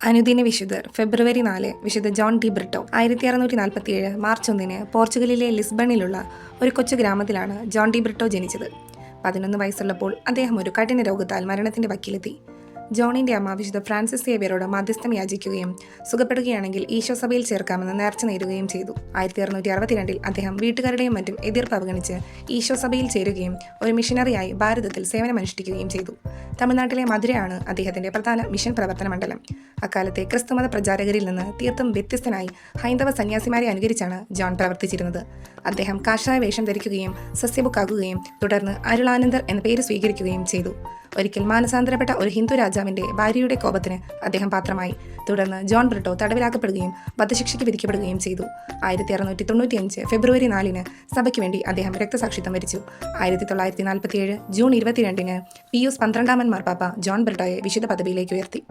അനുദിന വിശുദ്ധർ ഫെബ്രുവരി 4 വിശുദ്ധ ജോൺ ഡി ബ്രിട്ടോ. 1647 മാർച്ച് 1 പോർച്ചുഗലിലെ ലിസ്ബണിലുള്ള ഒരു കൊച്ചു ഗ്രാമത്തിലാണ് ജോൺ ഡി ബ്രിട്ടോ ജനിച്ചത്. 11 വയസ്സുള്ളപ്പോൾ അദ്ദേഹം ഒരു കഠിന രോഗത്താൽ മരണത്തിന്റെ വക്കിലെത്തി. ജോണിന്റെ അമ്മ വിശുദ്ധ ഫ്രാൻസിസ് സേവ്യറോട് മധ്യസ്ഥം യാചിക്കുകയും സുഖപ്പെടുകയാണെങ്കിൽ ഈശോ സഭയിൽ ചേർക്കാമെന്ന് നേർച്ച നേടുകയും ചെയ്തു. 1662 അദ്ദേഹം വീട്ടുകാരുടെയും മറ്റും എതിർപ്പ് അവഗണിച്ച് ഈശോ സഭയിൽ ചേരുകയും ഒരു മിഷനറിയായി ഭാരതത്തിൽ സേവനമനുഷ്ഠിക്കുകയും ചെയ്തു. തമിഴ്നാട്ടിലെ മധുരയാണ് അദ്ദേഹത്തിന്റെ പ്രധാന മിഷൻ പ്രവർത്തന മണ്ഡലം. അക്കാലത്തെ ക്രിസ്തുമത പ്രചാരകരിൽ നിന്ന് തീർത്തും വ്യത്യസ്തനായി ഹൈന്ദവ സന്യാസിമാരെ അനുകരിച്ചാണ് ജോൺ പ്രവർത്തിച്ചിരുന്നത്. അദ്ദേഹം കാഷായ വേഷം ധരിക്കുകയും സസ്യബുക്കാകുകയും തുടർന്ന് അരുളാനന്ദർ എന്ന പേര് സ്വീകരിക്കുകയും ചെയ്തു. ഒരിക്കൽ മാനസാന്തരപ്പെട്ട ഒരു ഹിന്ദു രാജാവിന്റെ ഭാര്യയുടെ കോപത്തിന് അദ്ദേഹം പാത്രമായി. തുടർന്ന് ജോൺ ബ്രിട്ടോ തടവിലാക്കപ്പെടുകയും വധശിക്ഷയ്ക്ക് വിധിക്കപ്പെടുകയും ചെയ്തു. 1695 ഫെബ്രുവരി 4 സഭയ്ക്ക് വേണ്ടി അദ്ദേഹം രക്തസാക്ഷിത്വം വരിച്ചു. 1947 ജൂൺ 22 പിയൂസ് 12 മാർപ്പാപ്പ ജോൺ ബ്രിട്ടോയെ വിശുദ്ധ പദവിയിലേക്ക് ഉയർത്തി.